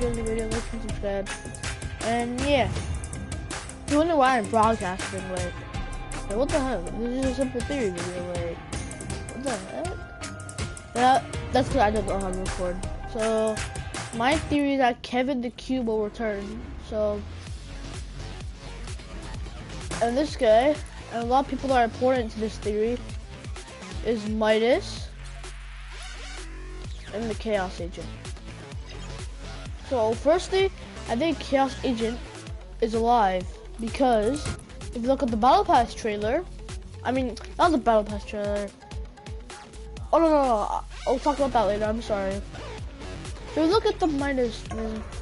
enjoyed the video, like and subscribe. And yeah, if you wonder why I'm broadcasting, like what the hell? This is a simple theory video, like, what the heck? That's because I don't know how to record. So, my theory is that Kevin the Cube will return. So, and this guy, and a lot of people that are important to this theory, is Midas and the Chaos Agent. So, firstly, I think Chaos Agent is alive because if you look at the Battle Pass trailer, I mean, not the Battle Pass trailer. Oh no, I'll talk about that later, I'm sorry. If you look at the Midas,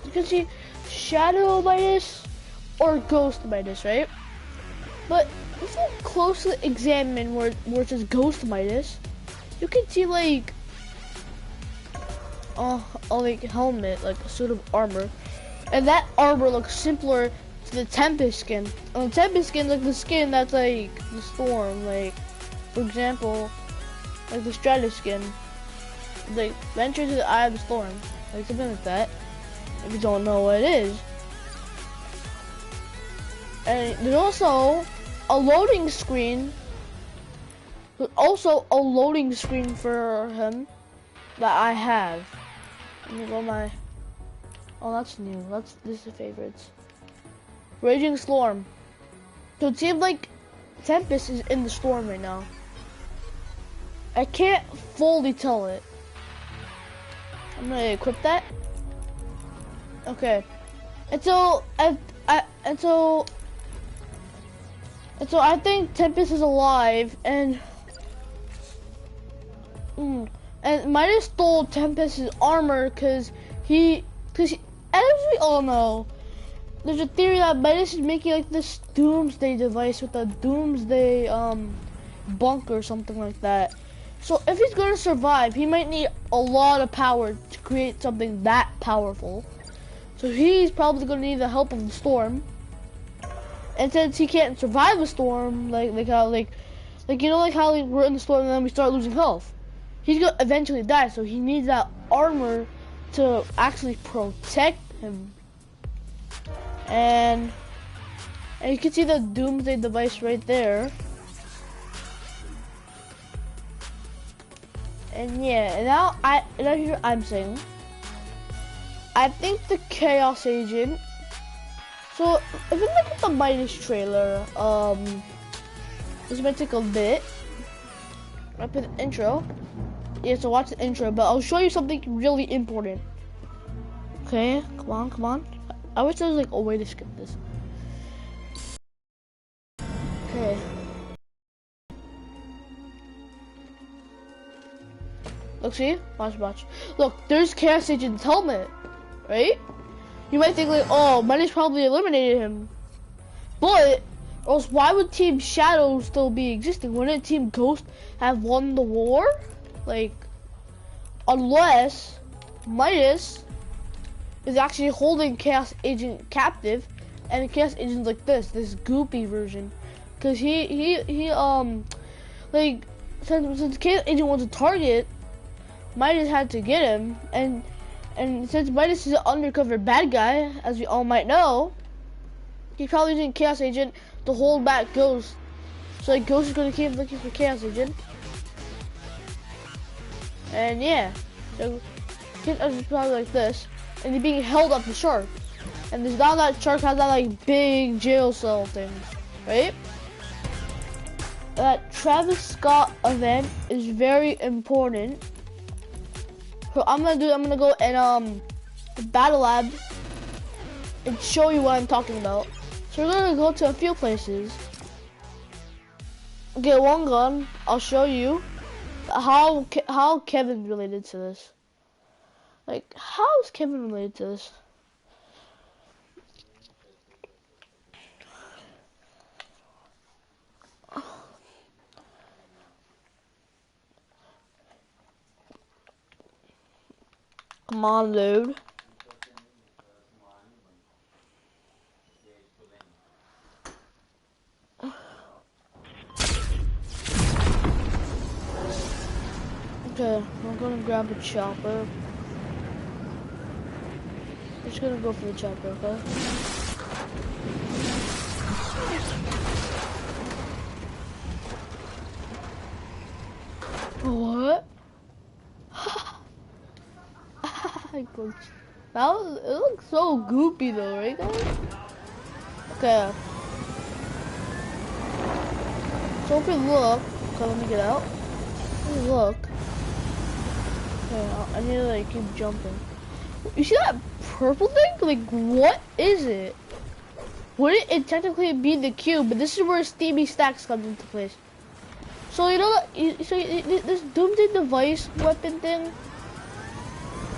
you can see Shadow Midas or Ghost Midas, right? But if you closely examine where it says Ghost Midas, you can see like a like helmet, like a suit of armor. And that armor looks simpler to the Tempest skin. And the Tempest skin, like the skin that's like the Storm, like for example, like the Stratus skin, like Venture to the Eye of the Storm, like something like that. If you don't know what it is. And there's also a loading screen. There's also a loading screen for him that I have. Let me go my. Oh, that's new. This is favorites. Raging Storm. So it seems like Tempest is in the storm right now. I can't fully tell it. I'm gonna equip that. Okay. And so I think Tempest is alive, and Midas stole Tempest's armor because as we all know, there's a theory that Midas is making like this doomsday device with a doomsday bunker or something like that. So if he's gonna survive, he might need a lot of power to create something that powerful. So he's probably gonna need the help of the storm. And since he can't survive a storm, like how you know, like how we're in the storm and then we start losing health, he's gonna eventually die. So he needs that armor to actually protect him. And you can see the doomsday device right there. And yeah, and now here I'm saying, I think the Chaos Agent. So if you look at the Midas trailer, this might take a bit. I put the intro. Yeah, so watch the intro, but I'll show you something really important. Okay, come on. I wish there was like a way to skip this. Okay. Look, see? Watch. Look, there's Chaos Agent's helmet, right? You might think like, oh, Midas probably eliminated him. But, else why would Team Shadow still be existing? Wouldn't Team Ghost have won the war? Like, unless Midas is actually holding Chaos Agent captive, and Chaos Agent's like this goopy version. Cause he like, since Chaos Agent was a target, Midas had to get him, and since Midas is an undercover bad guy, as we all might know, he's probably using Chaos Agent to hold back Ghost. So like Ghost is gonna keep looking for Chaos Agent. And yeah, so Chaos Agent is probably like this, and he's being held up the shark. And there's now that shark has that like big jail cell thing, right? That Travis Scott event is very important. So I'm gonna go and the Battle Lab and show you what I'm talking about. So we're gonna go to a few places. Get one gun. I'll show you how Kevin's related to this. Like, how is Kevin related to this? Come on, load. Okay, I'm gonna grab a chopper. just gonna go for the chapter, okay? What? It looks so goopy though, right guys? Okay. So if we look, okay, let me get out. Let me look. Okay, I need to like keep jumping. You see that purple thing? Like, what is it? Wouldn't it technically be the cube? But this is where Steamy Stacks comes into place. So you know that, this Doomsday device weapon thing.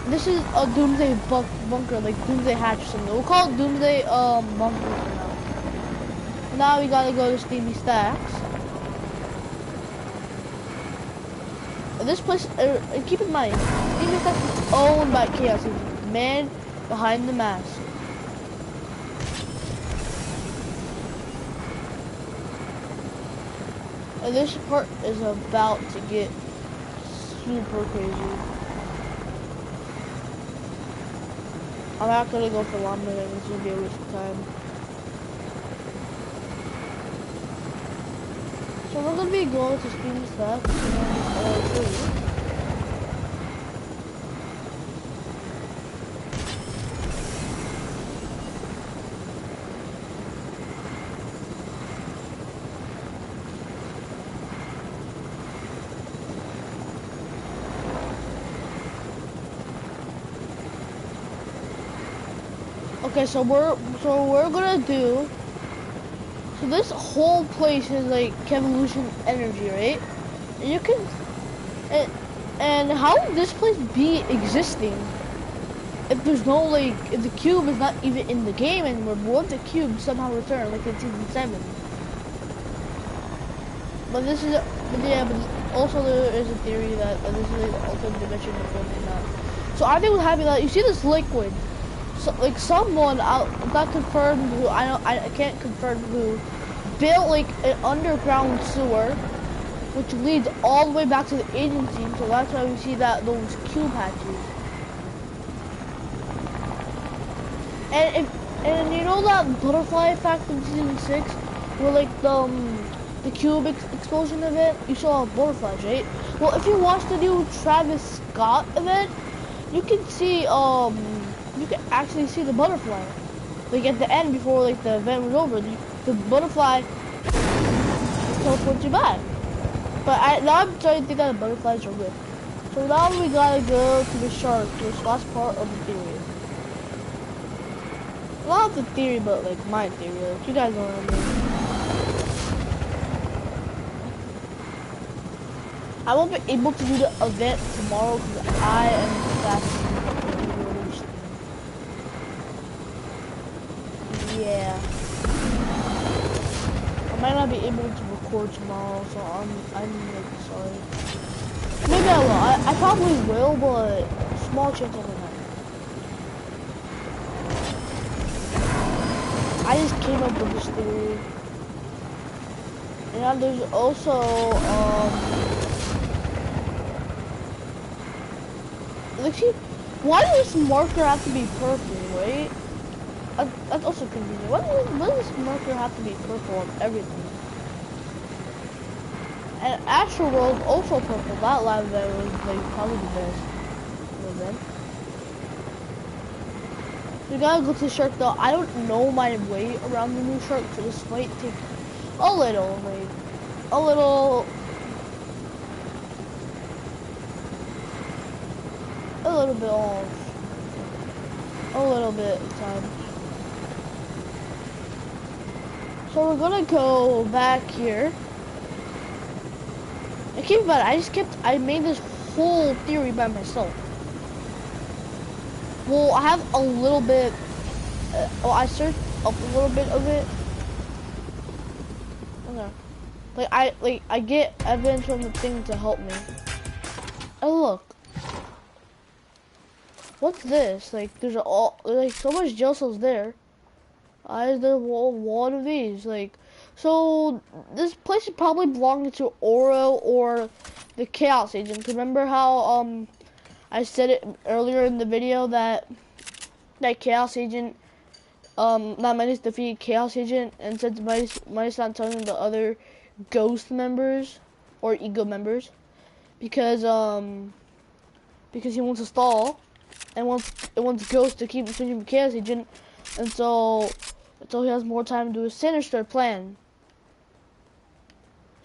This is a Doomsday bunker, like Doomsday hatch or something. We'll call it Doomsday bunker for now. Now we gotta go to Steamy Stacks. And this place, keep in mind, Steamy Stacks is owned by Chaos Agent, the man behind the mask. And this part is about to get super crazy. I'm not gonna go for long minute, it's gonna be a waste of time. So we're gonna be going to Steamy Stacks and okay, so we're gonna do. So this whole place is like Kevolution energy, right? And you can, and how would this place be existing if there's no like, if the cube is not even in the game anymore? What if the cube somehow returned like in season 7? But this is, but also there is a theory that this is like the alternate dimension of filming that. So I think what's happening, that you see this liquid. So, like someone, not confirmed who, I can't confirm who, built like an underground sewer, which leads all the way back to the agency. So that's why we see that those cube hatches. And you know that butterfly effect in season 6, where like the cube explosion event, you saw butterflies, right? Well, if you watch the new Travis Scott event, you can see you can actually see the butterfly. Like at the end, before like the event was over, the butterfly teleports you back. But now I'm trying to think that the butterflies are good. So now we gotta go to the shark, this last part of the theory. Not the theory, but like my theory. Like you guys know what I mean. I won't be able to do the event tomorrow because I am fasting. Yeah. I might not be able to record tomorrow, so I'm like sorry. Maybe I will. I probably will, but small chance of that. I just came up with this theory. And there's also let's see, why does this marker have to be purple, right? That's also confusing. Why does this marker have to be purple on everything? And Astro World also purple. That live event was like probably the best event. We gotta go to the shark though. I don't know my way around the new shark, so this might take a little, like a little bit of time. So we're gonna go back here. And keep in mind, I made this whole theory by myself. Well, I have a little bit, I searched up a little bit of it. Okay. I get evidence from the thing to help me. Oh look. What's this? Like there's like so much gel cells there. Why is there one of these? Like, so this place is probably belonging to Oro or the Chaos Agent. Remember how I said it earlier in the video that that Chaos Agent, that Midas defeated Chaos Agent, and said Midas not telling the other Ghost members or Ego members because he wants to stall and wants Ghost to keep switching from Chaos Agent, and so he has more time to do his Sinister plan.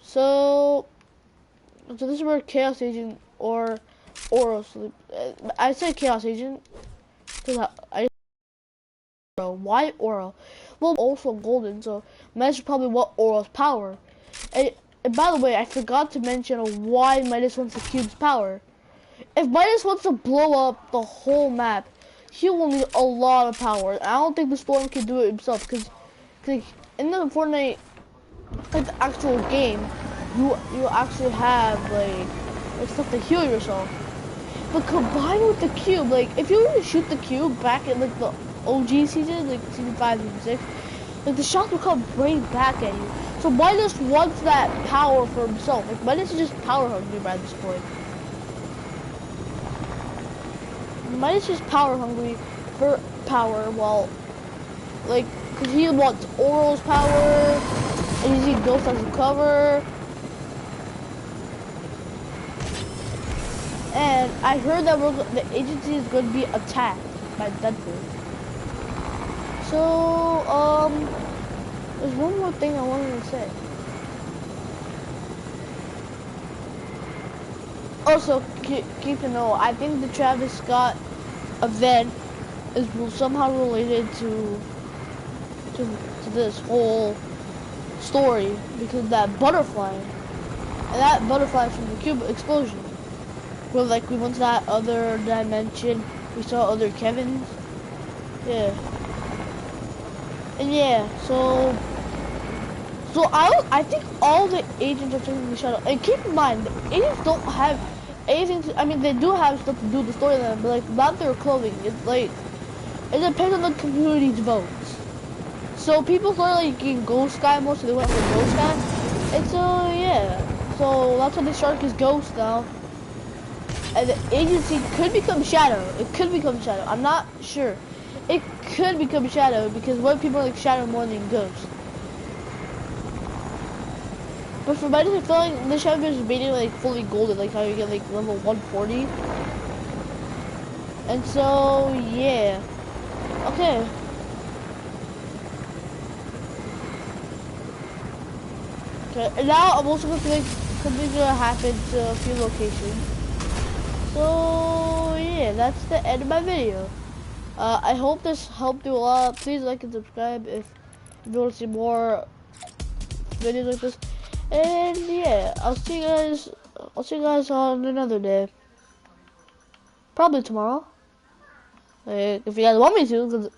So this is where Chaos Agent or Oro sleep. I say Chaos Agent because I why Oro? Well, also golden, so Midas probably want Oro's power. And by the way, I forgot to mention why Midas wants the cube's power. If Midas wants to blow up the whole map, he will need a lot of power. I don't think the Storm can do it himself, because in the Fortnite, like the actual game, you actually have like stuff to heal yourself. But combined with the cube, like if you were to shoot the cube back at like the OG season, like season 5, season 6, like the shots will come right back at you. So Midas wants that power for himself. Like Midas is just power hungry by this point. Midas is power hungry for power, while like cause he wants Oro's power, and you see Ghost as a cover. And I heard that the agency is going to be attacked by Deadpool. So, there's one more thing I wanted to say. Also, keep to know, I think the Travis Scott event is somehow related to this whole story because of that butterfly. And that butterfly is from the Cube explosion. Where like we went to that other dimension, we saw other Kevins. Yeah. And yeah, so I think all the agents are taking the shuttle. And keep in mind, the agents don't have anything to, I mean they do have stuff to do with the storyline, but like not their clothing. It's like it depends on the community's votes. So people started like getting Ghost Sky more, so they went for Ghost Sky. And so yeah. So that's why the shark is Ghost now. And the agency could become Shadow. It could become Shadow. I'm not sure. It could become Shadow because what people like Shadow more than Ghost. But for Midas, I feel like the Shadow is made it like fully golden, like how you get like level 140. And so yeah. Okay. Okay. And now I'm also going to like something's gonna happen to a few locations. So yeah, that's the end of my video. I hope this helped you a lot. Please like and subscribe if you want to see more videos like this. And yeah, I'll see you guys on another day. Probably tomorrow. Like, if you guys want me to, because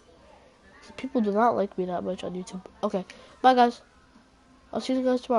people do not like me that much on YouTube. Okay, bye guys. I'll see you guys tomorrow.